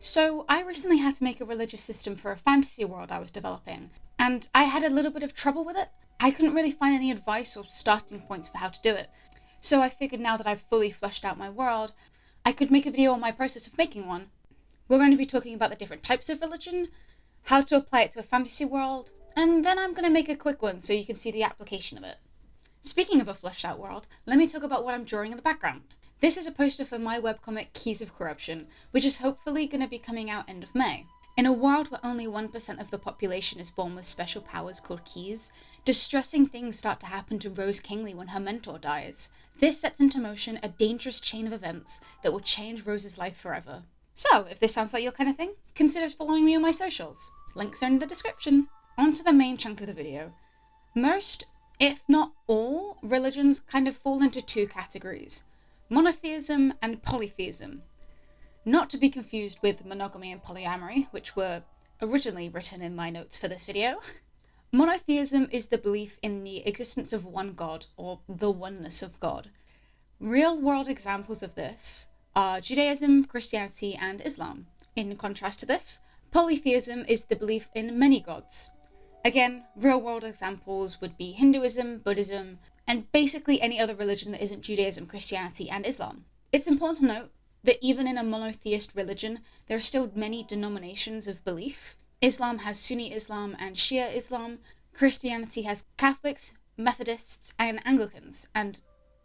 So I recently had to make a religious system for a fantasy world I was developing, and I had a little bit of trouble with it. I couldn't really find any advice or starting points for how to do it. So I figured now that I've fully fleshed out my world, I could make a video on my process of making one. We're going to be talking about the different types of religion, how to apply it to a fantasy world, and then I'm going to make a quick one so you can see the application of it. Speaking of a fleshed out world, let me talk about what I'm drawing in the background. This is a poster for my webcomic Keys of Corruption, which is hopefully going to be coming out end of May. In a world where only 1% of the population is born with special powers called keys, distressing things start to happen to Rose Kingsley when her mentor dies. This sets into motion a dangerous chain of events that will change Rose's life forever. So, if this sounds like your kind of thing, consider following me on my socials. Links are in the description. On to the main chunk of the video. Most, if not all, religions kind of fall into two categories: monotheism and polytheism. Not to be confused with monogamy and polyamory, which were originally written in my notes for this video. Monotheism is the belief in the existence of one God, or the oneness of God. Real-world examples of this are Judaism, Christianity, and Islam. In contrast to this, polytheism is the belief in many gods. Again, real-world examples would be Hinduism, Buddhism, and basically any other religion that isn't Judaism, Christianity, and Islam. It's important to note that even in a monotheist religion, there are still many denominations of belief. Islam has Sunni Islam and Shia Islam. Christianity has Catholics, Methodists, and Anglicans, and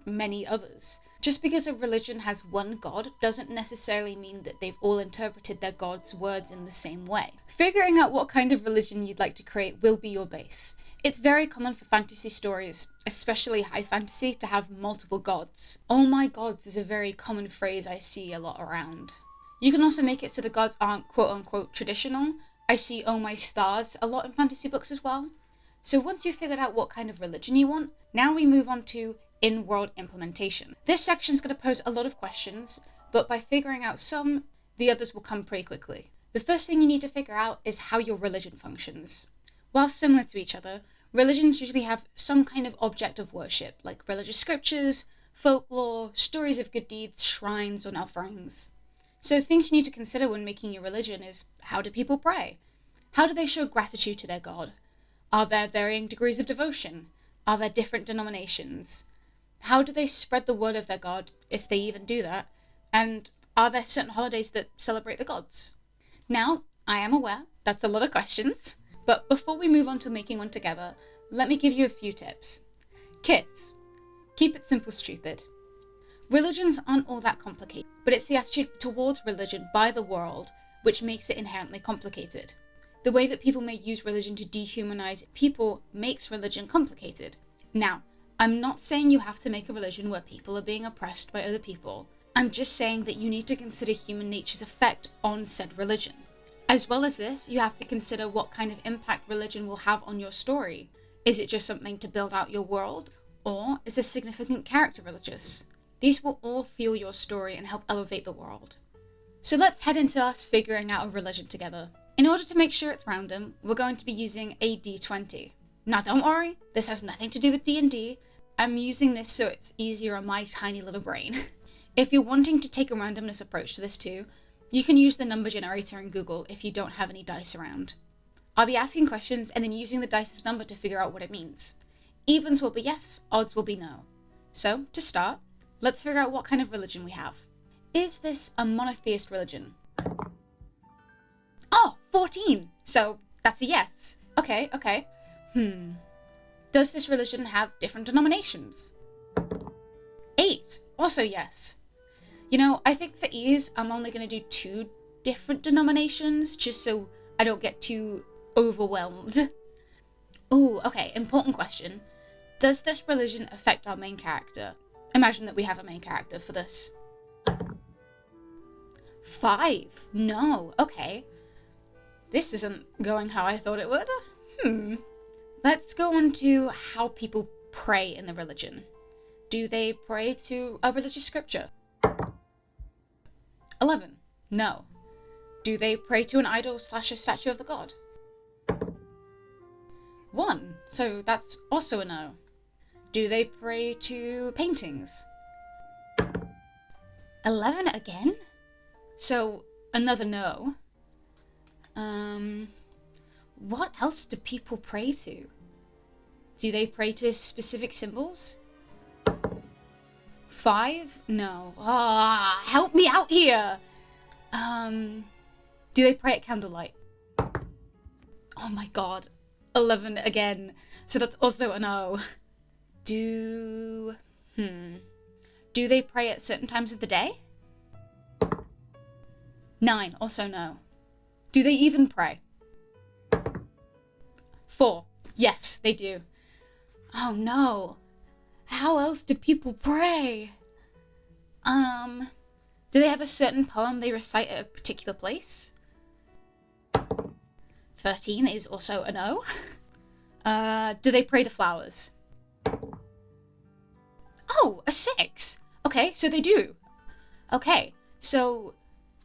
many others. Just because a religion has one god doesn't necessarily mean that they've all interpreted their god's words in the same way. Figuring out what kind of religion you'd like to create will be your base. It's very common for fantasy stories, especially high fantasy, to have multiple gods. Oh my gods is a very common phrase I see a lot around. You can also make it so the gods aren't quote-unquote traditional. I see oh my stars a lot in fantasy books as well. So once you've figured out what kind of religion you want, now we move on to in-world implementation. This section's going to pose a lot of questions, but by figuring out some, the others will come pretty quickly. The first thing you need to figure out is how your religion functions. While similar to each other, religions usually have some kind of object of worship, like religious scriptures, folklore, stories of good deeds, shrines, and offerings. So things you need to consider when making your religion is, how do people pray? How do they show gratitude to their god? Are there varying degrees of devotion? Are there different denominations? How do they spread the word of their god, if they even do that? And are there certain holidays that celebrate the gods? Now, I am aware that's a lot of questions, but before we move on to making one together, let me give you a few tips. Kids, keep it simple, stupid. Religions aren't all that complicated, but it's the attitude towards religion by the world which makes it inherently complicated. The way that people may use religion to dehumanize people makes religion complicated. Now, I'm not saying you have to make a religion where people are being oppressed by other people. I'm just saying that you need to consider human nature's effect on said religion. As well as this, you have to consider what kind of impact religion will have on your story. Is it just something to build out your world? Or is a significant character religious? These will all fuel your story and help elevate the world. So let's head into us figuring out a religion together. In order to make sure it's random, we're going to be using a D20. Now don't worry, this has nothing to do with D&D. I'm using this so it's easier on my tiny little brain. If you're wanting to take a randomness approach to this too, you can use the number generator in Google if you don't have any dice around. I'll be asking questions and then using the dice's number to figure out what it means. Evens will be yes, odds will be no. So, to start, let's figure out what kind of religion we have. Is this a monotheist religion? Oh, 14! So, that's a yes. Okay. Does this religion have different denominations? 8, also yes. You know, I think for ease, I'm only going to do 2 different denominations, just so I don't get too overwhelmed. Ooh, okay, important question. Does this religion affect our main character? Imagine that we have a main character for this. 5, no, okay. This isn't going how I thought it would. Let's go on to how people pray in the religion. Do they pray to a religious scripture? 11. No. Do they pray to an idol / a statue of the god? 1. So that's also a no. Do they pray to paintings? 11 again? So another no. What else do people pray to? Do they pray to specific symbols? 5? No. Ah, help me out here. Do they pray at candlelight? Oh my god. 11 again. So that's also a no. Do they pray at certain times of the day? 9, also no. Do they even pray? 4, yes, they do. Oh no. How else do people pray? Do they have a certain poem they recite at a particular place? 13 is also a no. Do they pray to flowers? Oh, a 6. Okay, so they do. Okay, so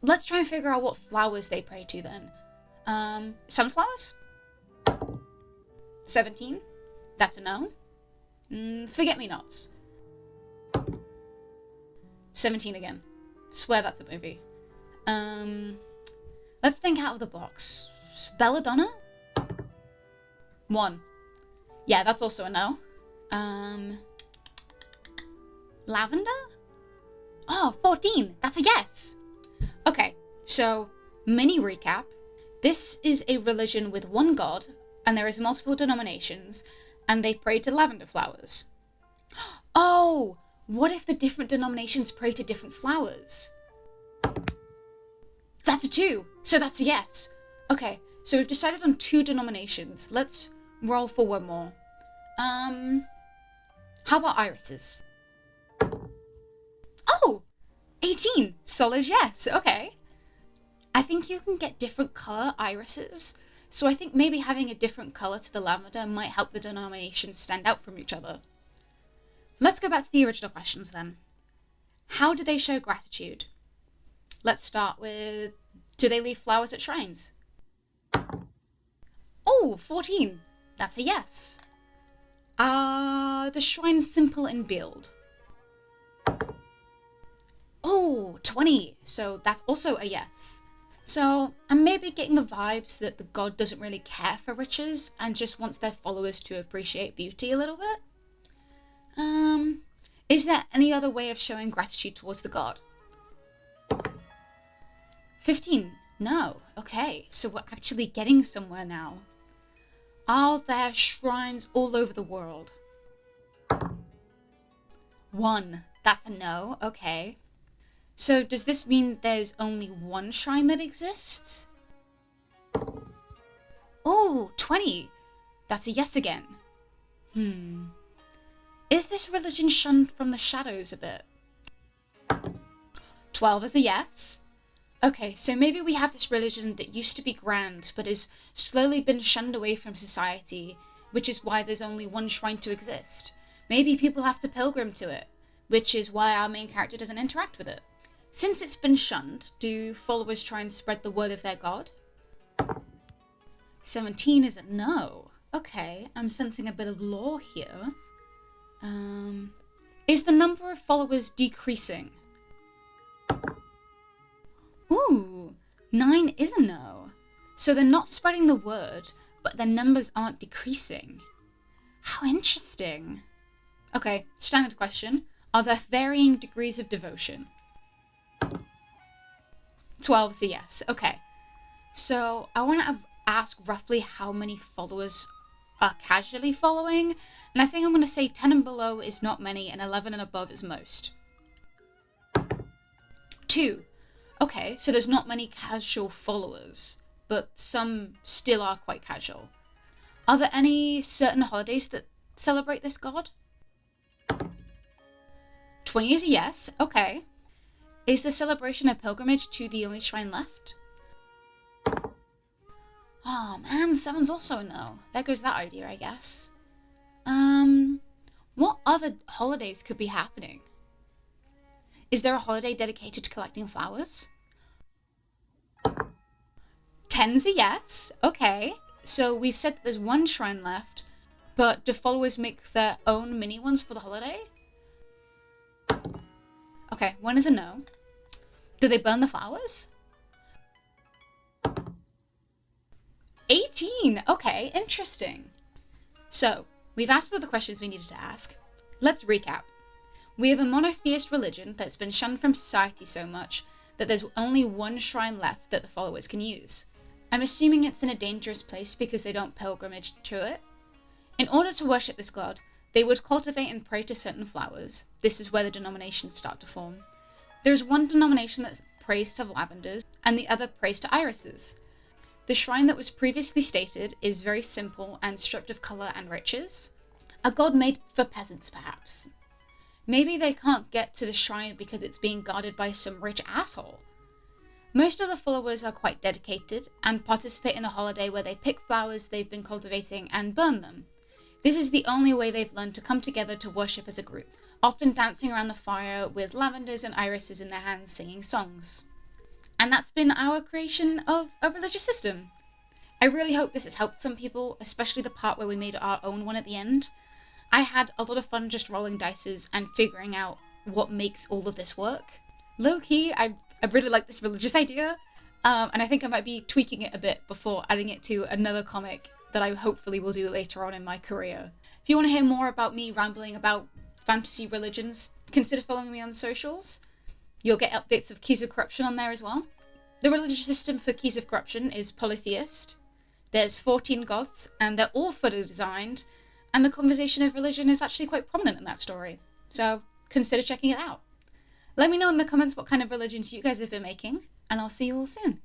let's try and figure out what flowers they pray to then. Sunflowers? 17? That's a no. Forget-me-nots. 17 again. Swear that's a movie. Let's think out of the box. Belladonna? 1. Yeah, that's also a no. Lavender? Oh, 14. That's a yes. Okay, so mini recap. This is a religion with one god, and there is multiple denominations, and they pray to lavender flowers. Oh, what if the different denominations pray to different flowers? That's a 2, so that's a yes. Okay, so we've decided on 2 denominations. Let's roll for one more. How about irises? Oh, 18, solid yes, okay. I think you can get different colour irises, so I think maybe having a different colour to the lavender might help the denominations stand out from each other. Let's go back to the original questions then. How do they show gratitude? Let's start with, do they leave flowers at shrines? Oh, 14. That's a yes. Are the shrines simple in build? Oh, 20. So that's also a yes. So I'm maybe getting the vibes that the god doesn't really care for riches and just wants their followers to appreciate beauty a little bit. Is there any other way of showing gratitude towards the god? 15. No. Okay, so we're actually getting somewhere now. Are there shrines all over the world? 1. That's a no. Okay. So does this mean there's only one shrine that exists? Oh, 20. That's a yes again. Is this religion shunned from the shadows a bit? 12 is a yes. Okay, so maybe we have this religion that used to be grand, but has slowly been shunned away from society, which is why there's only one shrine to exist. Maybe people have to pilgrim to it, which is why our main character doesn't interact with it. Since it's been shunned, do followers try and spread the word of their god? 17 is a no. Okay, I'm sensing a bit of lore here. Is the number of followers decreasing? Ooh, 9 is a no. So they're not spreading the word, but their numbers aren't decreasing. How interesting. Okay, standard question. Are there varying degrees of devotion? 12 is a yes. Okay. So I want to ask roughly how many followers are casually following, and I think I'm going to say 10 and below is not many, and 11 and above is most. 2. Okay, so there's not many casual followers, but some still are quite casual. Are there any certain holidays that celebrate this god? 20 is a yes. Okay. Is the celebration a pilgrimage to the only shrine left? Oh man, 7's also a no. There goes that idea, I guess. What other holidays could be happening? Is there a holiday dedicated to collecting flowers? 10's a yes. Okay. So we've said that there's one shrine left, but do followers make their own mini ones for the holiday? Okay, 1 is a no. Do they burn the flowers? 15! Okay, interesting. So, we've asked all the questions we needed to ask. Let's recap. We have a monotheist religion that's been shunned from society so much that there's only one shrine left that the followers can use. I'm assuming it's in a dangerous place because they don't pilgrimage to it. In order to worship this god, they would cultivate and pray to certain flowers. This is where the denominations start to form. There's one denomination that prays to lavenders, and the other prays to irises. The shrine that was previously stated is very simple and stripped of colour and riches. A god made for peasants, perhaps. Maybe they can't get to the shrine because it's being guarded by some rich asshole. Most of the followers are quite dedicated and participate in a holiday where they pick flowers they've been cultivating and burn them. This is the only way they've learned to come together to worship as a group, often dancing around the fire with lavenders and irises in their hands singing songs. And that's been our creation of a religious system. I really hope this has helped some people, especially the part where we made our own one at the end. I had a lot of fun just rolling dices and figuring out what makes all of this work. Low-key, I really like this religious idea, and I think I might be tweaking it a bit before adding it to another comic that I hopefully will do later on in my career. If you want to hear more about me rambling about fantasy religions, consider following me on socials. You'll get updates of Keys of Corruption on there as well. The religious system for Keys of Corruption is polytheist. There's 14 gods, and they're all fully designed, and the conversation of religion is actually quite prominent in that story. So consider checking it out. Let me know in the comments what kind of religions you guys have been making, and I'll see you all soon.